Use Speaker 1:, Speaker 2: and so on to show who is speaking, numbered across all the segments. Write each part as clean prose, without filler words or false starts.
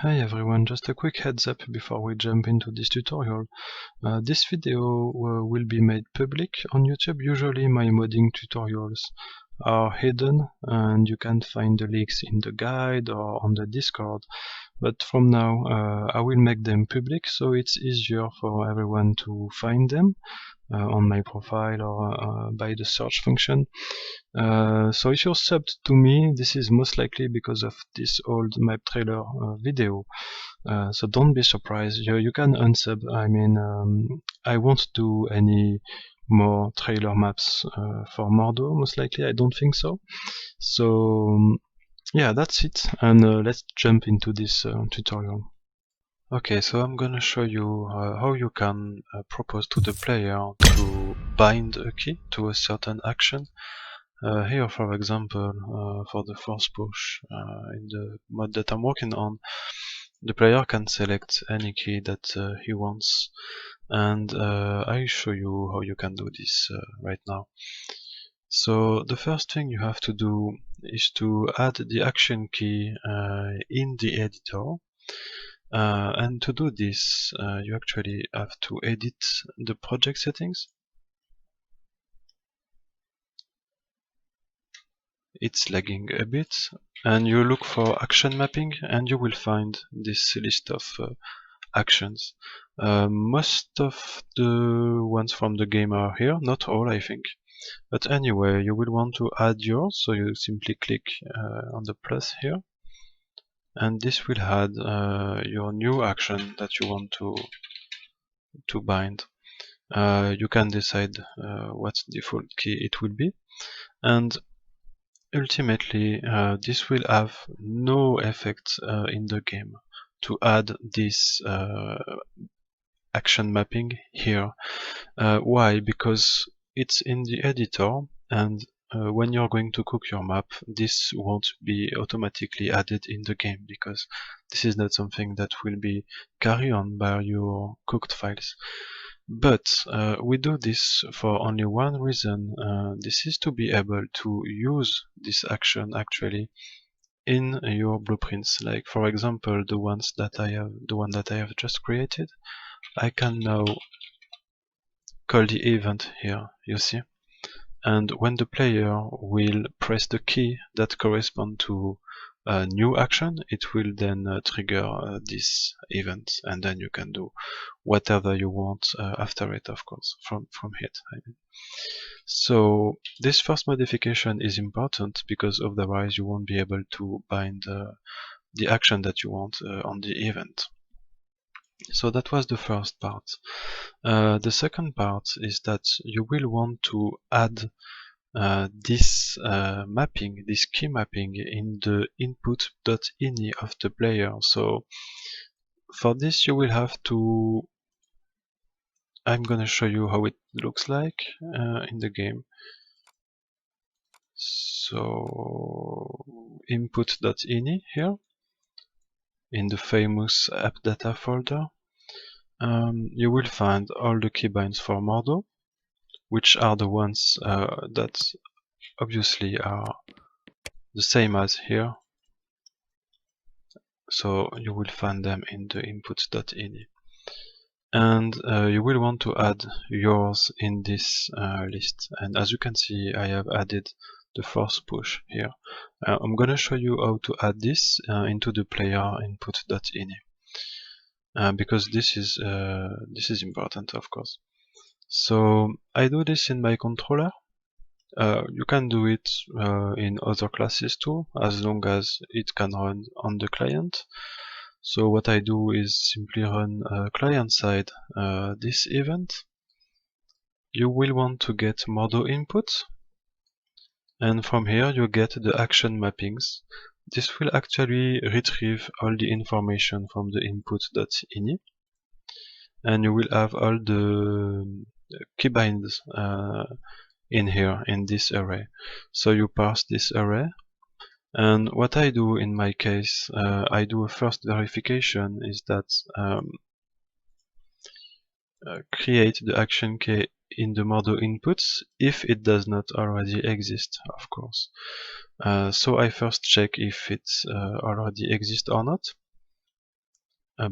Speaker 1: Hi everyone, just a quick heads up before we jump into this tutorial. This video will be made public on YouTube. Usually my modding tutorials are hidden and you can find the links in the guide or on the Discord. But from now I will make them public so it's easier for everyone to find them on my profile or by the search function. So if you're subbed to me, this is most likely because of this old map trailer video. So don't be surprised. You can unsub. I mean, I won't do any more trailer maps for Mordhau, most likely. I don't think so. So yeah, that's it. And let's jump into this tutorial. Okay, so I'm gonna show you how you can propose to the player to bind a key to a certain action. Here, for example, for the force push in the mod that I'm working on, the player can select any key that he wants, and I'll show you how you can do this right now. So the first thing you have to do is to add the action key in the editor. And to do this, you actually have to edit the project settings. It's lagging a bit, and you look for action mapping, and you will find this list of actions. Most of the ones from the game are here, not all I think. But anyway, you will want to add yours, so you simply click on the plus here. And this will add your new action that you want to bind. You can decide what default key it will be, and ultimately this will have no effect in the game to add this action mapping here. Why? Because it's in the editor, and when you're going to cook your map, this won't be automatically added in the game, because this is not something that will be carried on by your cooked files. But we do this for only one reason. This is to be able to use this action actually in your blueprints. Like for example, the one that I have just created. I can now call the event here, you see. And when the player will press the key that corresponds to a new action, it will then trigger this event, and then you can do whatever you want after it, of course, from it. I mean. So this first modification is important, because otherwise you won't be able to bind the action that you want on the event. So that was the first part. The second part is that you will want to add this mapping, this key mapping, in the input.ini of the player. So for this you will have to, I'm gonna show you how it looks like in the game. So input.ini here in the famous app data folder, you will find all the keybinds for Mordhau, which are the ones that obviously are the same as here. So you will find them in the input.ini. And you will want to add yours in this list. And as you can see, I have added the force push here. I'm gonna show you how to add this into the player input.ini, because this is important, of course. So I do this in my controller. You can do it in other classes too, as long as it can run on the client. So what I do is simply run client side this event. You will want to get Mordhau input, and from here you get the action mappings. This will actually retrieve all the information from the input.ini, and you will have all the keybinds in here, in this array. So you parse this array, and what I do in my case, I do a first verification, is that create the action key in the Mordhau inputs if it does not already exist, of course. So I first check if it already exists or not.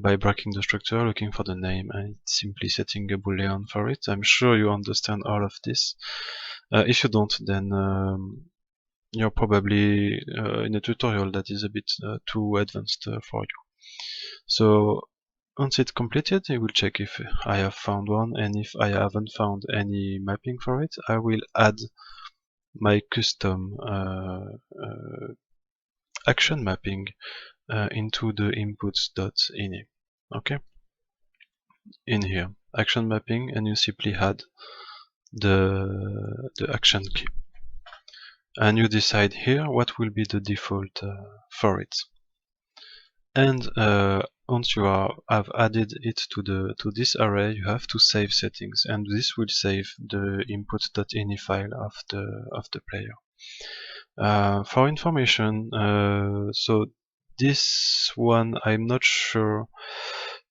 Speaker 1: by breaking the structure, looking for the name, and simply setting a boolean for it. I'm sure you understand all of this. If you don't, then you're probably in a tutorial that is a bit too advanced for you. So once it's completed, I will check if I have found one, and if I haven't found any mapping for it, I will add my custom action mapping into the inputs.ini. Okay, in here, action mapping, and you simply add the action key, and you decide here what will be the default for it. And once you have added it to this array, you have to save settings, and this will save the input.ini file of the player. For information, so this one I'm not sure.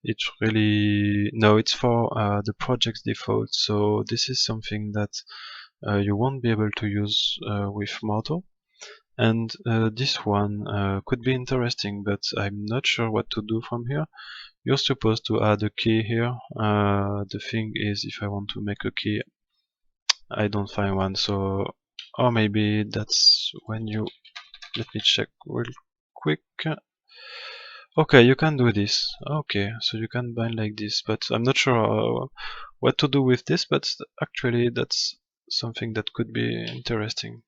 Speaker 1: It's really no, it's for the project's default. So this is something that you won't be able to use with Mordhau. And this one could be interesting, but I'm not sure what to do from here. You're supposed to add a key here. The thing is, if I want to make a key, I don't find one. So, or maybe that's when you, let me check real quick. Okay, you can do this. Okay, so you can bind like this, but I'm not sure what to do with this, but actually that's something that could be interesting.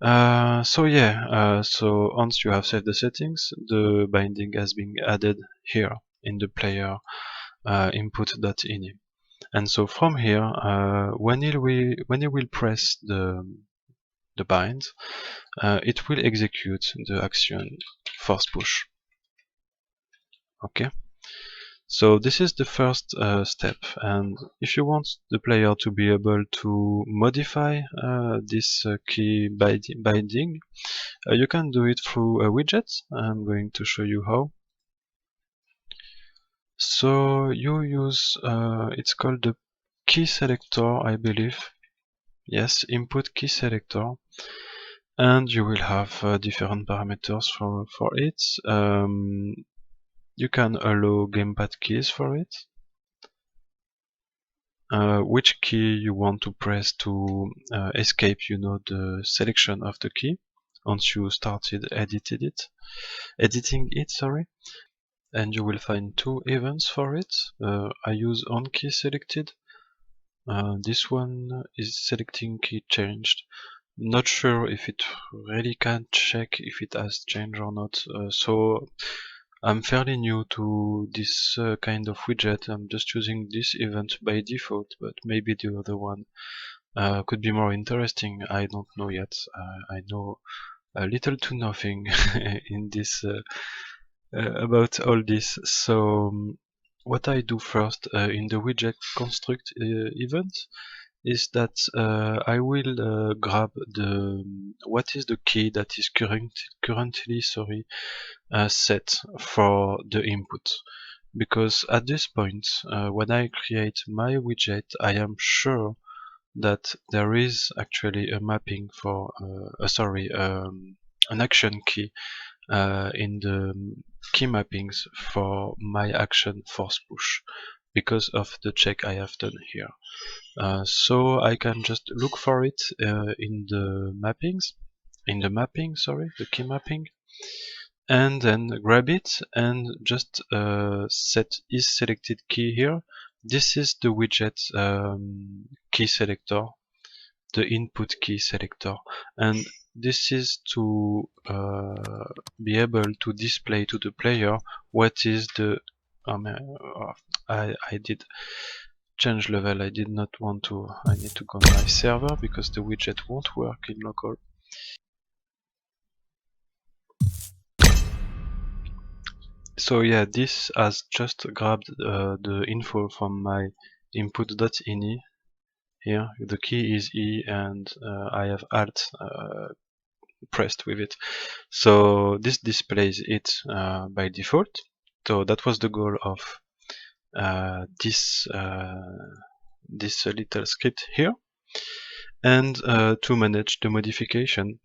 Speaker 1: So yeah, so once you have saved the settings, the binding has been added here in the player input.ini. And so from here, when you will press the bind, it will execute the action force push. Okay, so this is the first step, and if you want the player to be able to modify this key binding, you can do it through a widget. I'm going to show you how. So you use, it's called the key selector, I believe. Yes, input key selector. And you will have different parameters for it. You can allow gamepad keys for it. Which key you want to press to escape, the selection of the key once you started editing it, sorry. And you will find two events for it. I use onKey selected. This one is selecting key changed. Not sure if it really can check if it has changed or not. So I'm fairly new to this kind of widget. I'm just using this event by default, but maybe the other one could be more interesting. I don't know yet. I know a little to nothing in this about all this. So what I do first in the widget construct event is that I will grab what is the key that is currently set for the input, because at this point when I create my widget, I am sure that there is actually a mapping for an action key in the key mappings for my action force push, because of the check I have done here. So I can just look for it in the the key mapping, and then grab it and just set is selected key here. This is the widget key selector, the input key selector, and this is to be able to display to the player what is the I did change level. I did not want to. I need to go on my server because the widget won't work in local. So yeah, this has just grabbed the info from my input.ini. Here the key is E, and I have Alt pressed with it. So this displays it by default. So that was the goal of this little script here. And to manage the modification,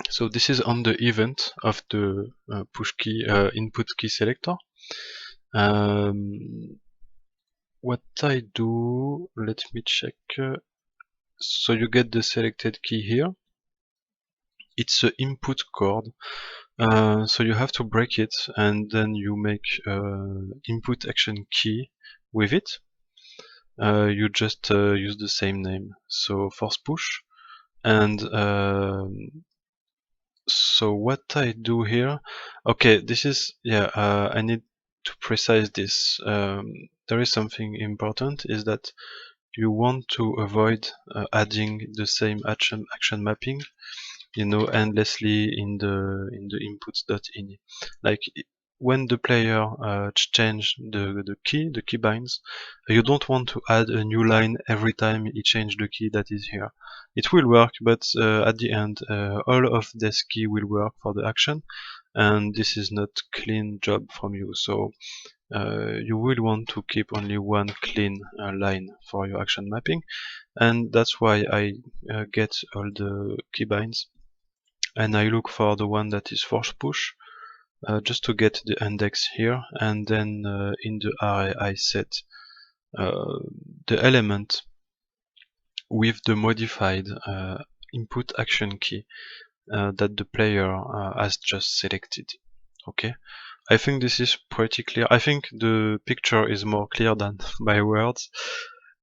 Speaker 1: so this is on the event of the push key input key selector. What I do, let me check. So you get the selected key here. It's an input chord. So you have to break it, and then you make input action key with it. You just use the same name. So force push, and so what I do here, okay, this is, yeah, I need to precise this. There is something important, is that you want to avoid adding the same action mapping, you know, endlessly in the inputs.ini. Like when the player change the keybinds, you don't want to add a new line every time he change the key that is here. It will work, but at the end, all of this key will work for the action, and this is not clean job from you. So you will want to keep only one clean line for your action mapping, and that's why I get all the keybinds, and I look for the one that is force push, just to get the index here, and then in the array I set the element with the modified input action key that the player has just selected. Okay, I think this is pretty clear. I think the picture is more clear than my words,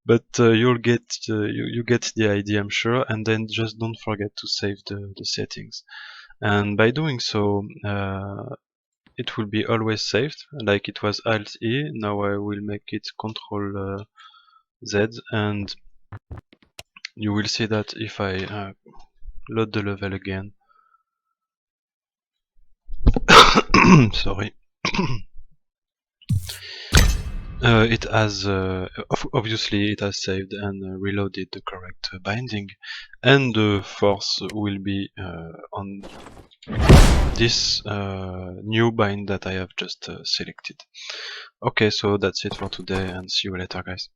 Speaker 1: but you'll get you get the idea, I'm sure. And then just don't forget to save the settings. And by doing so, it will be always saved, like it was Alt E. Now I will make it Control Z, and you will see that if I load the level again, sorry, it has obviously it has saved and reloaded the correct binding, and the force will be on this new bind that I have just selected. Okay, so that's it for today, and see you later, guys.